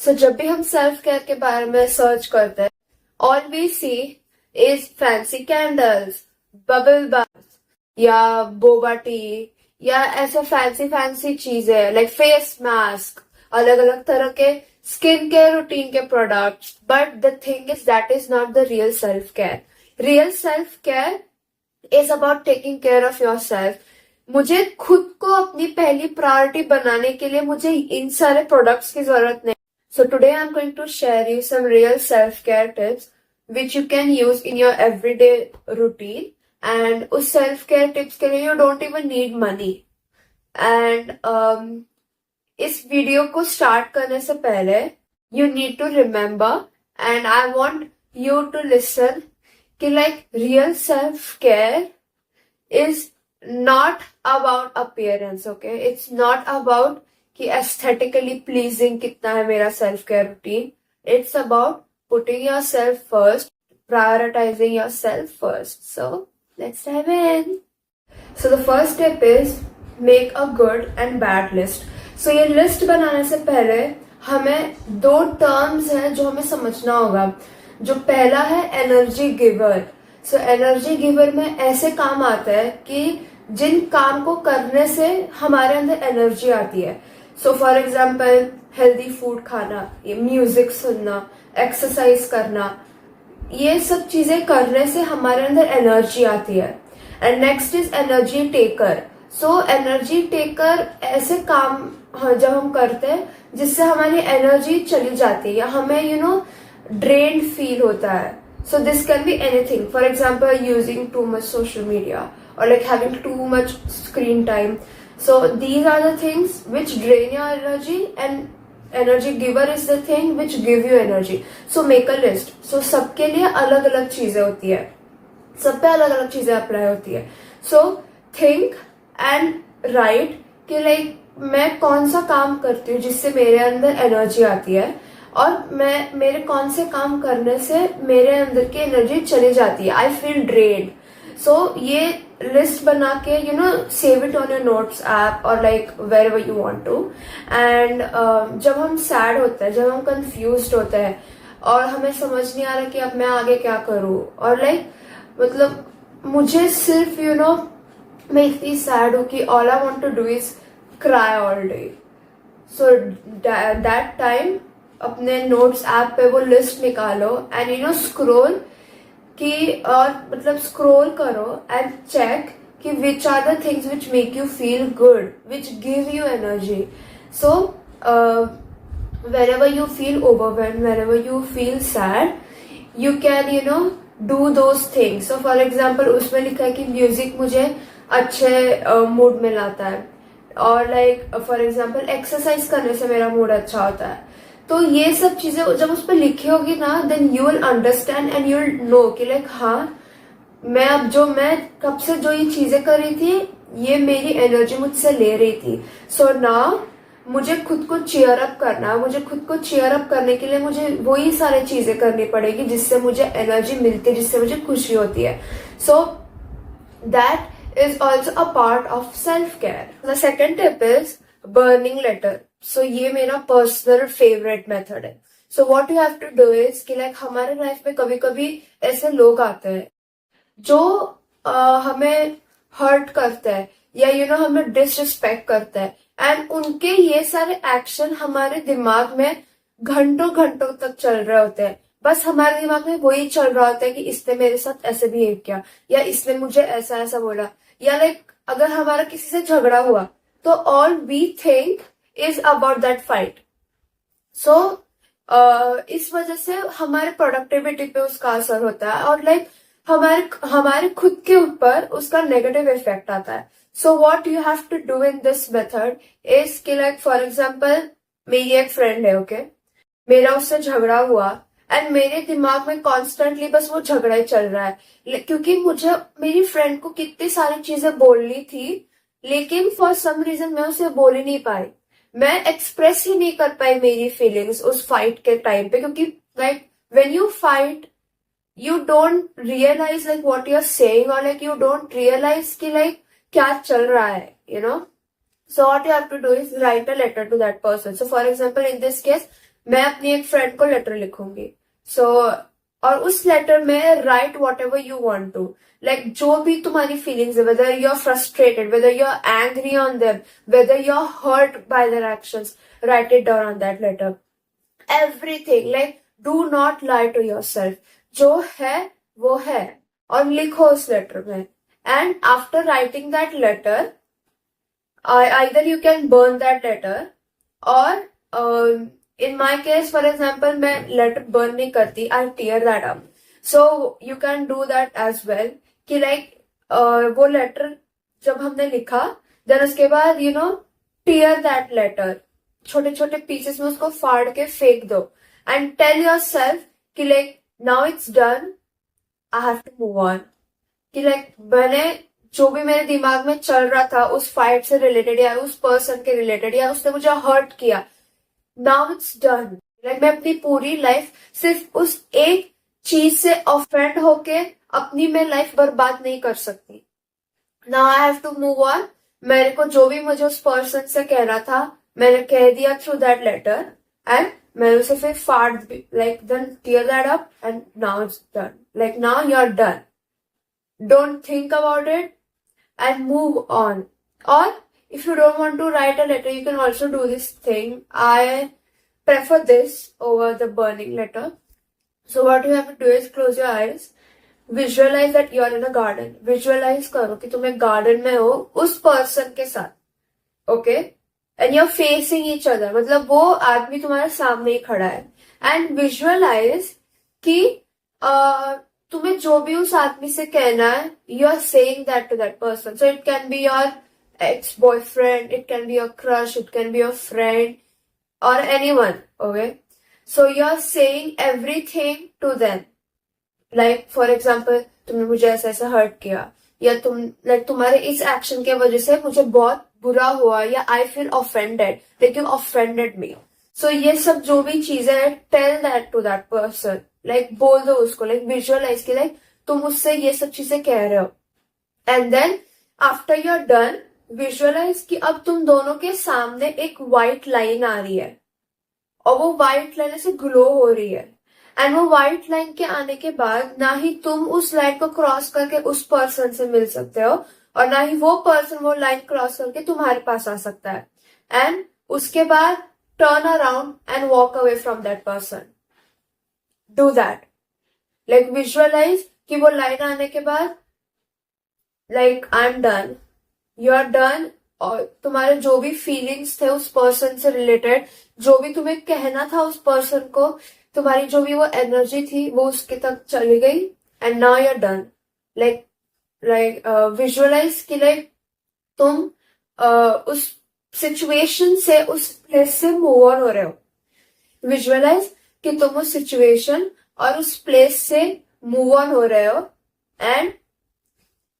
सो जब भी हम सेल्फ केयर के बारे में सर्च करते हैं, all we see is fancy candles, bubble bath या बोबा टी या ऐसे फैंसी फैंसी चीजें लाइक फेस मास्क, अलग अलग तरह के स्किन केयर रूटीन के products. But the thing is that is not the real self care. Real self care is about taking care of yourself. मुझे खुद को अपनी पहली प्रायोरिटी बनाने के लिए मुझे इन सारे प्रोडक्ट्स की जरूरत नहीं. So today I am going to share you some real self care tips which you can use in your everyday routine. And उस सेल्फ केयर टिप्स के लिए you don't even need money. And इस video को start करने से पहले you need to remember and I want you to listen कि like real self care is not about appearance, okay? It's not about कि aesthetically pleasing कितना है मेरा self care routine. It's about putting yourself first, prioritizing yourself first. So let's dive in. So the first step is make a good and bad list. So ये list बनाने से पहले हमें दो terms हैं जो हमें समझना होगा. जो पहला है energy giver. So energy giver में ऐसे काम आता है कि जिन काम को करने से हमारे अंदर एनर्जी आती है. So for example healthy food खाना, ये म्यूजिक सुनना, एक्सरसाइज करना, ये सब चीजें करने से हमारे अंदर एनर्जी आती है. And next is energy taker. So energy taker ऐसे काम जब हम करते हैं जिससे हमारी एनर्जी चली जाती है या हमें ड्रेन्ड फील होता है. So this can be anything. For example, using too much social media or like having too much screen time. So these are the things which drain your energy, and energy giver is the thing which give you energy. So make a list. So सबके लिए अलग अलग चीजें होती है, सब पे अलग अलग चीजें अप्लाई होती है. So think and write कि like मैं कौन सा काम करती हूँ जिससे मेरे अंदर एनर्जी आती है और मेरे कौन से काम करने से मेरे अंदर की एनर्जी चली जाती है, आई फील ड्रेन्ड. सो ये लिस्ट बना के save it on your notes app और like wherever you want to. And जब हम सैड होते हैं, जब हम कंफ्यूज्ड होते हैं और हमें समझ नहीं आ रहा कि अब मैं आगे क्या करूं और लाइक मतलब मुझे सिर्फ मैं इतनी सैड हूं कि all I want to do is cry all day. So that time अपने नोट्स ऐप पे वो लिस्ट निकालो एंड स्क्रोल कि और मतलब स्क्रोल करो एंड चेक कि which are the things which make you feel good, which give you energy. So whenever you feel overwhelmed, whenever you feel sad, you can do those things. So for example उसमें लिखा है कि music मुझे अच्छे mood में लाता है और लाइक फॉर एग्जाम्पल एक्सरसाइज करने से मेरा मूड अच्छा होता है. तो ये सब चीजें जब उस पर लिखी होगी ना, then you will understand and you will know कि लाइक हाँ मैं कब से जो ये चीजें कर रही थी ये मेरी एनर्जी मुझसे ले रही थी. सो नाउ मुझे खुद को चीयर अप करना है. मुझे खुद को चीयर अप करने के लिए मुझे वही सारी चीजें करनी पड़ेगी जिससे मुझे एनर्जी मिलती है, जिससे मुझे खुशी होती है. So that is also a part of self care. The second tip is burning letter. So ये मेरा पर्सनल फेवरेट मेथड है. So what you have to do is कि लाइक हमारे लाइफ में कभी कभी ऐसे लोग आते हैं जो हमें हर्ट करते हैं या हमें डिसरिस्पेक्ट करते हैं एंड उनके ये सारे एक्शन हमारे दिमाग में घंटों घंटों तक चल रहे होते हैं. बस हमारे दिमाग में वही चल रहा होता है कि इसने मेरे साथ ऐसे बिहेव किया या इसने मुझे ऐसा ऐसा बोला या लाइक अगर हमारा किसी से झगड़ा हुआ तो all we think is about that fight. So इस वजह से हमारे प्रोडक्टिविटी पे उसका असर होता है और लाइक हमारे खुद के ऊपर उसका नेगेटिव इफेक्ट आता है. So what you have to do in this method is कि लाइक फॉर एग्जाम्पल मेरी एक फ्रेंड है, ओके, मेरा उससे झगड़ा हुआ एंड मेरे दिमाग में कॉन्स्टेंटली बस वो झगड़ा ही चल रहा है क्योंकि मुझे मेरी फ्रेंड को कितनी सारी चीजें बोलनी थी लेकिन फॉर सम रीजन मैं उसे बोल ही नहीं पाई. मैं एक्सप्रेस ही नहीं कर पाई मेरी फीलिंग्स उस फाइट के टाइम पे क्योंकि like when you fight you don't realize like what you're saying or like you don't realize कि like क्या चल रहा है. So what you have to do is write a letter to that person. So for example in this case मैं अपनी एक friend को letter लिखूंगी। सो और उस लेटर में write whatever you want to, like जो भी तुम्हारी फीलिंग्स है, whether you are frustrated, whether you are angry on them, whether you are hurt by their actions, write it down on that letter. Everything, like do not lie to yourself, जो है वो है, और लिखो उस letter में। And after writing that letter, either you can burn that letter, or in my case for example मैं letter burn नहीं करती, I tear that up, so you can do that as well, कि like वो letter जब हमने लिखा, then उसके बाद tear that letter, छोटे छोटे पीसेस में उसको फाड़ के फेंक दो, and tell yourself कि like now it's done, I have to move on, कि like मैंने जो भी मेरे दिमाग में चल रहा था उस फाइट से रिलेटेड या उस पर्सन के रिलेटेड या उसने मुझे हर्ट किया, नाउ इट्स डन। लाइक मैं अपनी पूरी लाइफ सिर्फ उस एक चीज से ऑफेंड होके अपनी मैं लाइफ बर्बाद नहीं कर सकती। Now I have to move on. मेरे को जो भी मुझे उस पर्सन से कहना था मैंने कह दिया थ्रू दैट लेटर, एंड मैं उसे फिर फाड़, like then tear that up, and now it's done, like now you are done, don't think about it and move on. Or if you don't want to write a letter, you can also do this thing. I prefer this over the burning letter. So what you have to do is close your eyes, visualize that you are in a garden. Visualize करो कि तुम एक garden में हो उस person के साथ, okay? And you're facing each other, मतलब वो आदमी तुम्हारे सामने ही खड़ा है, and visualize कि तुम्हें जो भी उस आदमी से कहना है, you are saying that to that person. So it can be your ex boyfriend, it can be your crush, it can be your friend और anyone, okay? So you are saying everything to them. Like for example, तुमने मुझे ऐसा ऐसा hurt किया, या तुम्हारे इस action की वजह से मुझे बहुत बुरा हुआ, या I feel offended, like you offended me. So ये सब जो भी चीजें हैं, tell that to that person, like बोल दो उसको, लाइक विजुअलाइज की लाइक तुम उससे ये सब चीजें कह रहे हो. And then after you are done, visualise कि अब तुम दोनों के सामने एक व्हाइट लाइन आ रही है, और वो व्हाइट लाइन से ग्लो हो रही है. एंड वो व्हाइट लाइन के आने के बाद ना ही तुम उस लाइन को क्रॉस करके उस पर्सन से मिल सकते हो, और ना ही वो पर्सन वो लाइन क्रॉस करके तुम्हारे पास आ सकता है. एंड उसके बाद turn around and walk away from that person. Do that. Like visualize कि वो लाइन आने के बाद like I'm done, you are done, और तुम्हारे जो भी फीलिंग्स थे उस पर्सन से रिलेटेड, जो भी तुम्हें कहना था उस पर्सन को, तुम्हारी जो भी वो एनर्जी थी वो उसके तक चली गई, and now you're done. like visualize कि like तुम उस सिचुएशन से, उस प्लेस से मूव ऑन हो रहे हो. विजुअलाइज कि तुम उस सिचुएशन और उस प्लेस से मूव ऑन हो रहे हो. And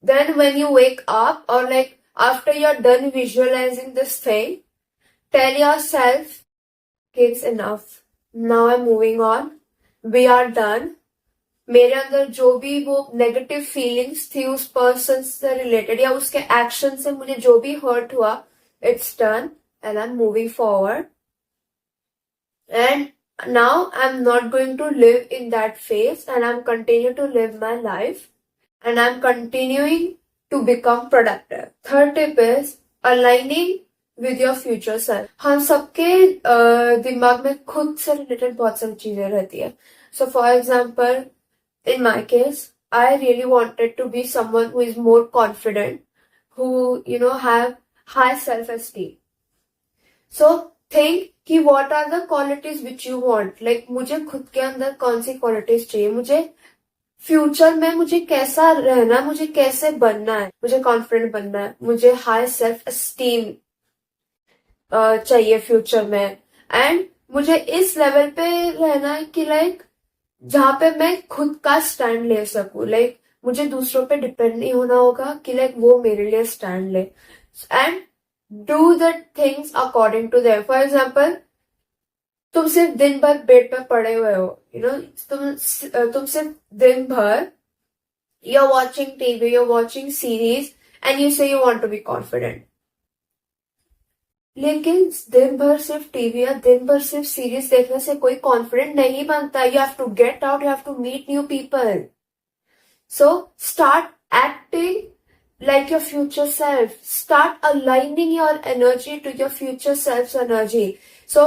then when you wake up, और like after you are done visualising this thing, tell yourself it's enough, now I am moving on, we are done. मेरे अंदर जो भी वो नेगेटिव फीलिंग्स थी उस पर्सन से रिलेटेड या उसके एक्शन से मुझे जो भी हर्ट हुआ, it's done, and I'm moving forward. And now I'm not going to live in that phase, and I'm continuing to live my life, and I'm continuing to become productive. Third tip is aligning with your future self. हम सबके दिमाग में खुद से related बहुत सारी चीजें रहती है. So for example, in my case, I really wanted to be someone who is more confident, who have high self-esteem. So think कि what are the qualities which you want. Like मुझे खुद के अंदर कौन सी qualities चाहिए, मुझे future में मुझे कैसा रहना, मुझे कैसे बनना है, मुझे कॉन्फिडेंट बनना है, मुझे हाई सेल्फ एस्टीम चाहिए फ्यूचर में. एंड मुझे इस लेवल पे रहना है कि लाइक जहां पे मैं खुद का स्टैंड ले सकूं. लाइक मुझे दूसरों पे डिपेंड नहीं होना होगा कि लाइक वो मेरे लिए स्टैंड ले. And do the things according to them. For example, तुम सिर्फ दिन भर बेड पे पड़े हुए हो, तुम सिर्फ दिन भर you're watching TV, you're watching series, and you say you want to be confident. लेकिन दिन भर सिर्फ टीवी या दिन भर सिर्फ सीरीज देखने से कोई कॉन्फिडेंट नहीं बनता. You have to get out, you have to meet new people. So start acting like your future self. Start aligning your energy to your future self's energy. So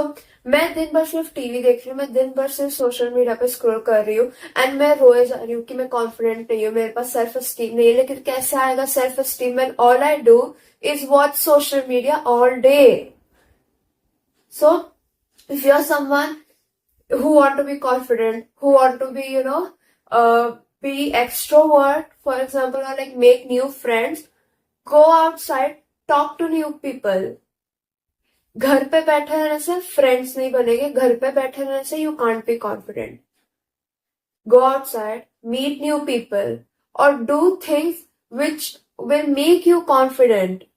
मैं दिन भर सिर्फ टीवी देख रही हूँ, मैं दिन भर सिर्फ सोशल मीडिया पे स्क्रॉल कर रही हूँ एंड मैं रोए जा रही हूँ कि मैं कॉन्फिडेंट नहीं हूँ, मेरे पास सेल्फ एस्टीम नहीं है. लेकिन कैसे आएगा self esteem when all I do is watch social media all day? So if you're someone who want to be confident, who want to be, be extrovert, for example, or like make new friends, go outside, talk to new people. घर पे बैठे रहने से friends नहीं बनेंगे. घर पे बैठे रहने से you can't be confident. Go outside, meet new people, or do things which will make you confident.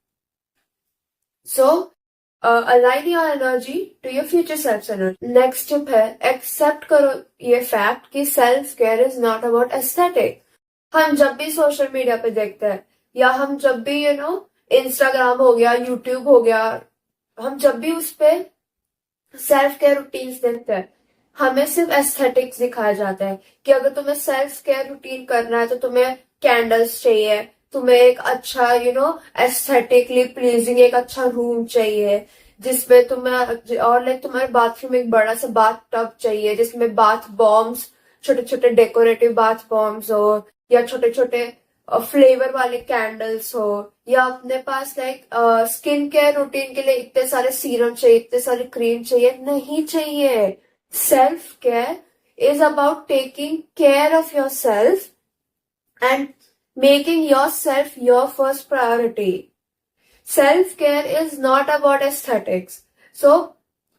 So align your energy to your future self's energy. Next tip है accept करो ये fact कि self care is not about aesthetic. हम जब भी social media पे देखते हैं या हम जब भी इंस्टाग्राम हो गया, यूट्यूब हो गया, हम जब भी उस पे सेल्फ केयर रूटीन्स देखते हैं, हमें सिर्फ एस्थेटिक्स दिखाया जाता है कि अगर तुम्हें सेल्फ केयर रूटीन करना है तो तुम्हें कैंडल्स चाहिए, तुम्हें एक अच्छा एस्थेटिकली प्लीजिंग एक अच्छा रूम चाहिए जिसमें तुम्हें, और लाइक तुम्हारे बाथरूम में एक बड़ा सा बाथ टब चाहिए जिसमें बाथ बॉम्ब्स, छोटे छोटे डेकोरेटिव बाथ बॉम्ब्स हो, या छोटे छोटे फ्लेवर वाले कैंडल्स हो, या अपने पास लाइक स्किन केयर रूटीन के लिए इतने सारे सीरम चाहिए, इतने सारे क्रीम चाहिए. नहीं चाहिए. Self care is about taking care of your self and making yourself your first priority. Self-care is not about aesthetics. So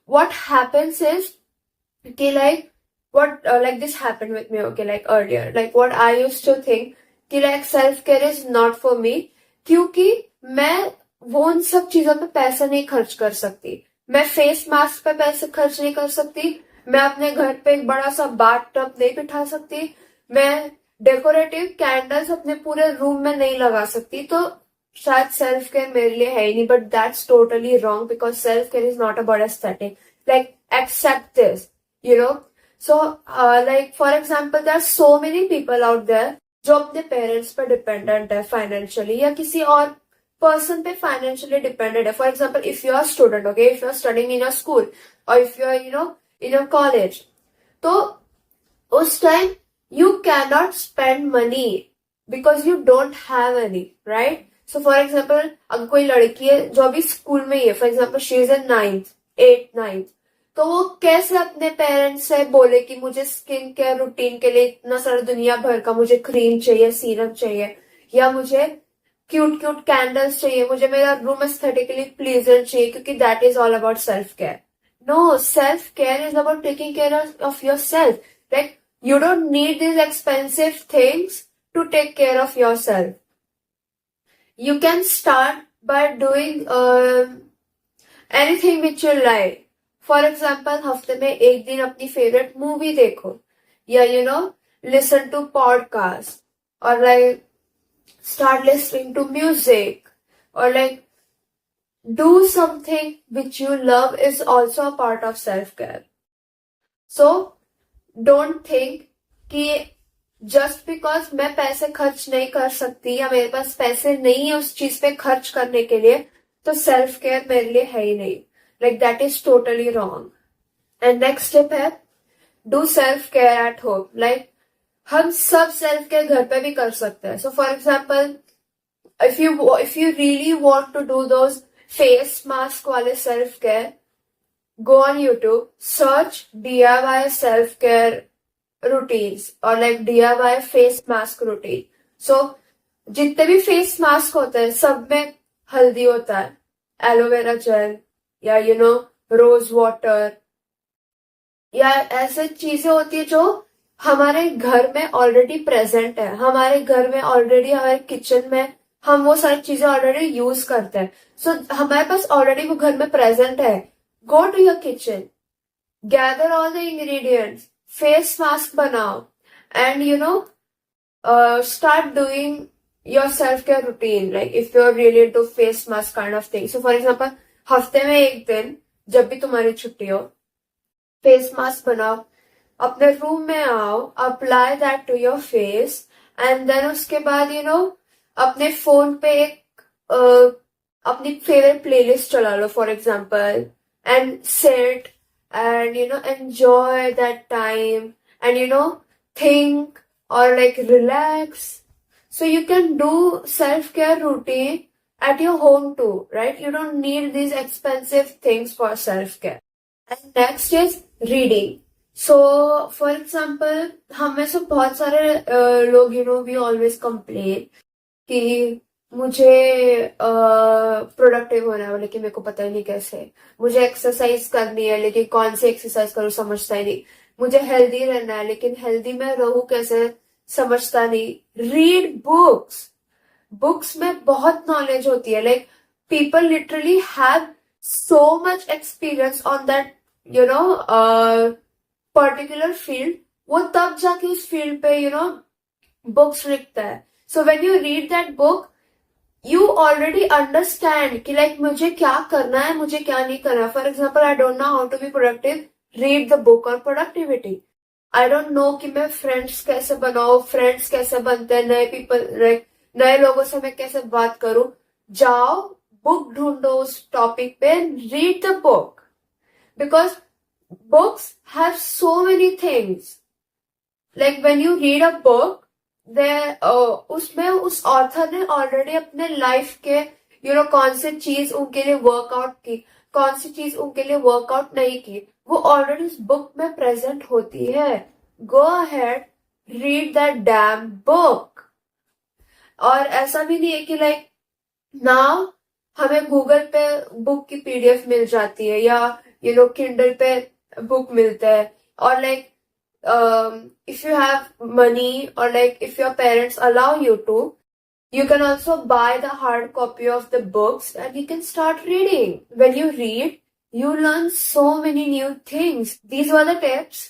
what happens is, okay, like this happened with me, okay, like earlier, like what I used to think कि like self-care is not for me, क्योंकि मैं वो उन सब चीजों पे पैसा नहीं खर्च कर सकती. मैं फेस मास्क पे पैसे खर्च नहीं कर सकती, मैं अपने घर पे एक बड़ा सा बाथ टब नहीं बिठा सकती, मैं डेकोरेटिव कैंडल्स अपने पूरे रूम में नहीं लगा सकती. तो शायद सेल्फ केयर मेरे लिए है ही नहीं. But that's totally wrong because self care is not about aesthetic. Like accept this, so like for example there are so many people out there जो अपने पेरेंट्स पर डिपेंडेंट है फाइनेंशियली, या किसी और पर्सन पे फाइनेंशियली डिपेंडेंट है. For example if you are student, okay, if you are studying in a school और if you are in a college, तो उस time you cannot spend money because you don't have any, right? So for example, अगर कोई लड़की है जो अभी school में ही है, for example she is in 9th 8th 9th, तो वो कैसे अपने पेरेंट्स से बोले कि मुझे स्किन केयर रूटीन के लिए इतना सारा दुनिया भर का मुझे क्रीम चाहिए, सीरम चाहिए, या मुझे क्यूट क्यूट कैंडल्स चाहिए, मुझे मेरा रूम एस्थेटिकली प्लीजेंट चाहिए, क्योंकि that is all about self care. No, self care is about taking care of yourself. Like you don't need these expensive things to take care of yourself. You can start by doing anything which you like. For example, हफ्ते में एक दिन अपनी favourite movie देखो, या listen to podcast, or like start listening to music, or like do something which you love is also a part of self-care. So don't think कि just because मैं पैसे खर्च नहीं कर सकती या मेरे पास पैसे नहीं है उस चीज पे खर्च करने के लिए, तो सेल्फ केयर मेरे लिए है ही नहीं. Like that is totally wrong. And next step है do self care at home. Like हम सब सेल्फ केयर घर पे भी कर सकते हैं. So for example if you really want to do those face mask वाले self care, go on YouTube, search DIY self care routines or like DIY face mask routine. So जितने भी face mask होते हैं सब में हल्दी होता है, एलोवेरा जेल, या रोज वाटर, या ऐसे चीजें होती है जो हमारे घर में ऑलरेडी प्रेजेंट है, हमारे घर में ऑलरेडी, हमारे किचन में हम वो सारी चीजें ऑलरेडी यूज करते हैं. सो हमारे पास ऑलरेडी वो घर में प्रेजेंट है. Go to your kitchen, gather all the ingredients, face mask बनाओ, and start doing your self-care routine, like if you're really into face mask kind of thing. So for example, हफ्ते में एक दिन जब भी तुम्हारी छुट्टी हो, फेस मास्क बनाओ, अपने रूम में आओ, apply that to your face, and then उसके बाद अपने फोन पे एक अपनी फेवरेट प्लेलिस्ट चला लो for example, and set and enjoy that time, and think or like relax. So you can do self-care routine at your home too, right? You don't need these expensive things for self-care. And next is reading. So for example, हम में से बहुत सारे लोग we always complain कि मुझे productive होना है लेकिन मेरे को पता ही नहीं कैसे, मुझे एक्सरसाइज करनी है लेकिन कौन सी एक्सरसाइज करूँ समझता ही नहीं, मुझे हेल्दी रहना है लेकिन हेल्दी में रहूं कैसे समझता नहीं। रीड बुक्स, बुक्स में बहुत नॉलेज होती है, like people literally have so much experience on that particular field, वो तब जाके उस फील्ड पे बुक्स लिखता है। So when you read that book you already understand कि लाइक मुझे क्या करना है, मुझे क्या नहीं करना। For example, I don't know how to be productive, read the book on productivity. I don't know कि मैं फ्रेंड्स कैसे बनाऊं, फ्रेंड्स कैसे बनते हैं, नए पीपल, नए लोगों से मैं कैसे बात करूं, जाओ बुक ढूंढो उस टॉपिक पे, read the book, because books have so many things. Like when you read a book, उसमें उस ऑथर ने ऑलरेडी अपने लाइफ के कौन सी चीज उनके लिए वर्कआउट की, कौन सी चीज उनके लिए वर्कआउट नहीं की, वो ऑलरेडी उस बुक में प्रेजेंट होती है। Go ahead, read that dam book. और ऐसा भी नहीं है कि लाइक नाउ हमें गूगल पे बुक की पीडीएफ मिल जाती है या किंडल पे बुक मिलता है, और like if you have money or like if your parents allow you to, you can also buy the hard copy of the books and you can start reading. When you read, you learn so many new things. These were the tips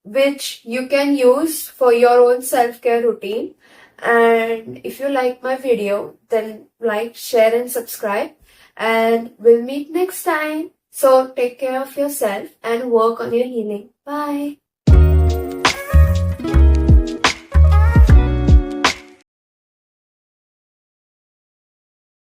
which you can use for your own self-care routine. And if you like my video, then like, share and subscribe, and we'll meet next time. So take care of yourself and work on your healing. Bye.